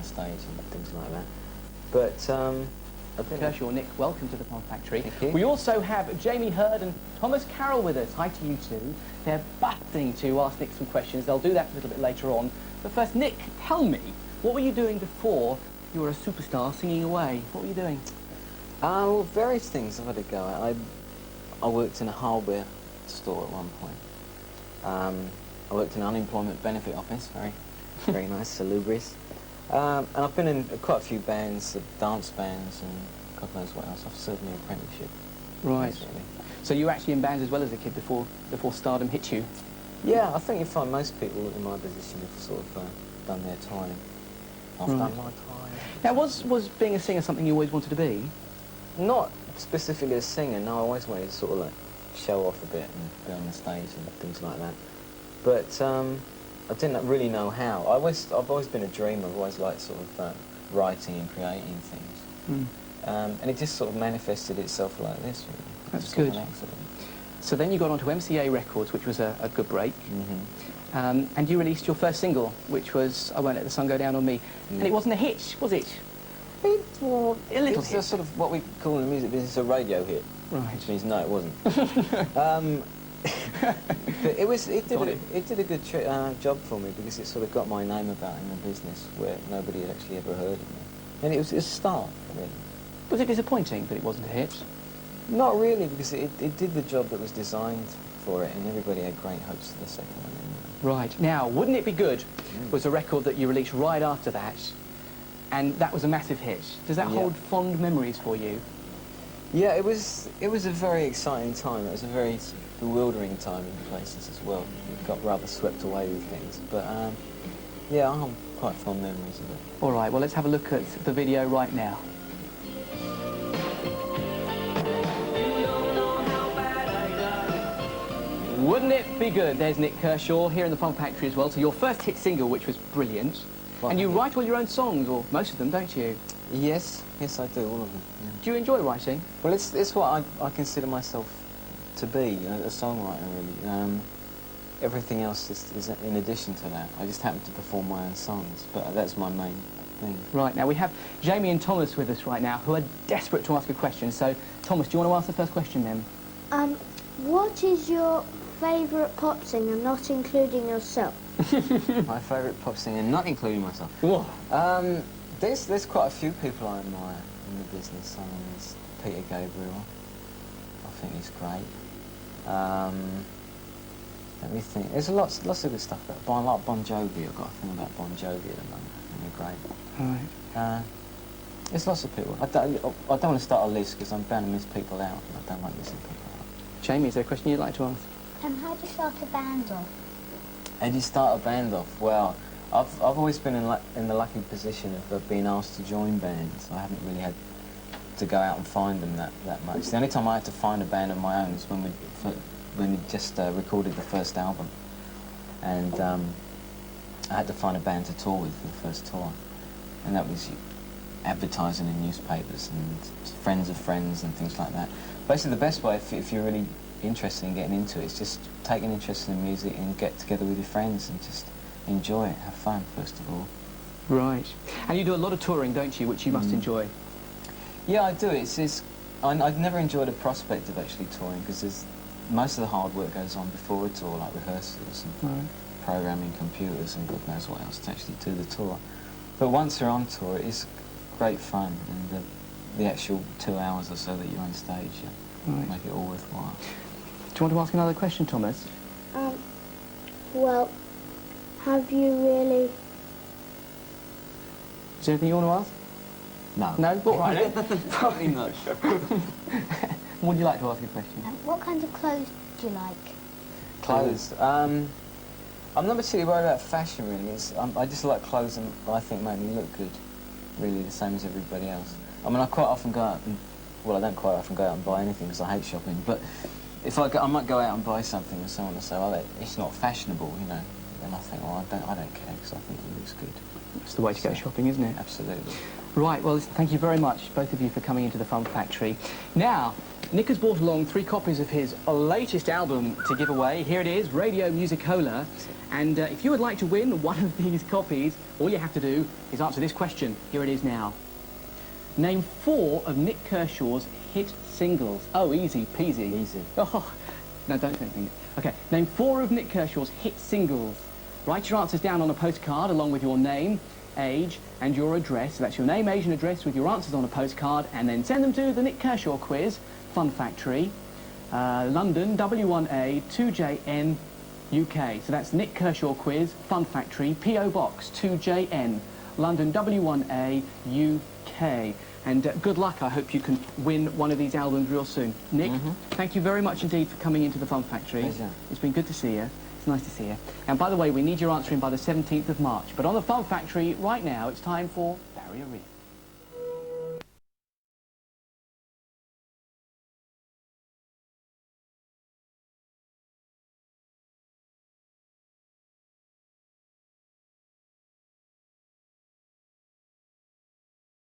stage and things like that. But I think Kershaw, Nick, welcome to the Fun Factory. Thank you. We also have Jamie Hurd and Thomas Carroll with us. Hi to you two. They're buzzing to ask Nick some questions. They'll do that a little bit later on. But first, Nick, tell me, what were you doing before you were a superstar singing away? What were you doing? well, various things I've had a go at. I worked in a hardware store at one point. I worked in an unemployment benefit office, very nice, salubrious. And I've been in quite a few bands, dance bands, and God knows what else. I've served my apprenticeship. Right. Basically. So you were actually in bands as well as a kid before stardom hit you? Yeah, I think you find most people in my position have sort of done their time. I've done my time. Now, was being a singer something you always wanted to be? Not specifically a singer, no. I always wanted to sort of like show off a bit and be on the stage and things like that. But I didn't really know how. I've always been a dreamer. I've always liked sort of writing and creating things. And it just sort of manifested itself like this, really. That's good. Sort of an accident. So then you got onto MCA Records, which was a good break. And you released your first single, which was I Won't Let the Sun Go Down on Me. And it wasn't a hit, was it? Well, a little it's hit. a sort of what we call in the music business a radio hit. Right. Which means no, it wasn't. But it did a good job for me because it sort of got my name about in the business where nobody had actually ever heard of me. And it was a start, really. Was it disappointing that it wasn't a hit? Not really, because it did the job that was designed for it, and everybody had great hopes for the second one. Right. Now, Wouldn't It Be Good was a record that you released right after that, and that was a massive hit. Does that hold fond memories for you? Yeah, it was a very exciting time. It was a very bewildering time in places as well. It got rather swept away with things, but yeah, I have quite fond memories of it. All right, well, let's have a look at the video right now. Wouldn't It Be Good? There's Nik Kershaw here in the Fun Factory as well. So your first hit single, which was brilliant. Well, and you write all your own songs, or most of them, don't you? Yes, I do, all of them. Yeah. Do you enjoy writing? Well, it's what I consider myself to be, you know, a songwriter, really. Everything else is in addition to that. I just happen to perform my own songs, but that's my main thing. Right, now we have Jamie and Thomas with us right now, who are desperate to ask a question. So, Thomas, do you want to ask the first question then? What is your favourite pop singer, not including yourself? My favourite pop singer, not including myself? What? There's quite a few people I admire in the business. There's Peter Gabriel. I think he's great. Let me think. There's lots of good stuff. I like Bon Jovi. I've got a thing about Bon Jovi at the moment. They're great. Right. There's lots of people. I don't want to start a list because I'm bound to miss people out. I don't like missing people out. Jamie, is there a question you'd like to ask? How do you start a band off? How do you start a band off? Well, I've always been in the lucky position of being asked to join bands. I haven't really had to go out and find them that much. The only time I had to find a band of my own was when we just recorded the first album, and I had to find a band to tour with for the first tour, and that was advertising in newspapers and friends of friends and things like that. Basically, the best way if you're really interested in getting into it is just take an interest in the music and get together with your friends and just enjoy it, have fun first of all. Right. And you do a lot of touring, don't you, which you must enjoy? Yeah, I do. I've never enjoyed the prospect of actually touring because most of the hard work goes on before a tour, like rehearsals and programming computers and God knows what else to actually do the tour. But once you're on tour, it's great fun, and the actual 2 hours or so that you're on stage, make it all worthwhile. Do you want to ask another question, Thomas? Well, have you really... Is there anything you want to ask? No. No? All right, then. Probably not. Would you like to ask a question? what kind of clothes do you like? Clothes? I'm not particularly worried about fashion, really. I just like clothes that I think make me look good, really, the same as everybody else. I mean, I quite often go out and... Well, I don't quite often go out and buy anything because I hate shopping, but if I might go out and buy something and someone will say, well, it's not fashionable, you know, and I think, well, I don't care because I think it looks good. It's the way to go shopping, isn't it? Absolutely. Right, well, listen, thank you very much, both of you, for coming into the Fun Factory. Now, Nick has brought along 3 copies of his latest album to give away. Here it is, Radio Musicola. And if you would like to win one of these copies, all you have to do is answer this question. Here it is now. Name 4 of Nik Kershaw's hit singles. Oh, easy peasy. Easy. Oh, no, don't think it. Okay, name 4 of Nik Kershaw's hit singles. Write your answers down on a postcard along with your name, age and your address. So that's your name, age and address with your answers on a postcard, and then send them to the Nik Kershaw Quiz, Fun Factory, London, W1A 2JN UK. So that's Nik Kershaw Quiz, Fun Factory, PO Box 2JN, London, W1A UK. And good luck. I hope you can win one of these albums real soon. Nick, thank you very much indeed for coming into the Fun Factory. Pleasure. It's been good to see you. It's nice to see you. And by the way, we need your answer in by the 17th of March. But on the Fun Factory right now, it's time for Barrier Reef.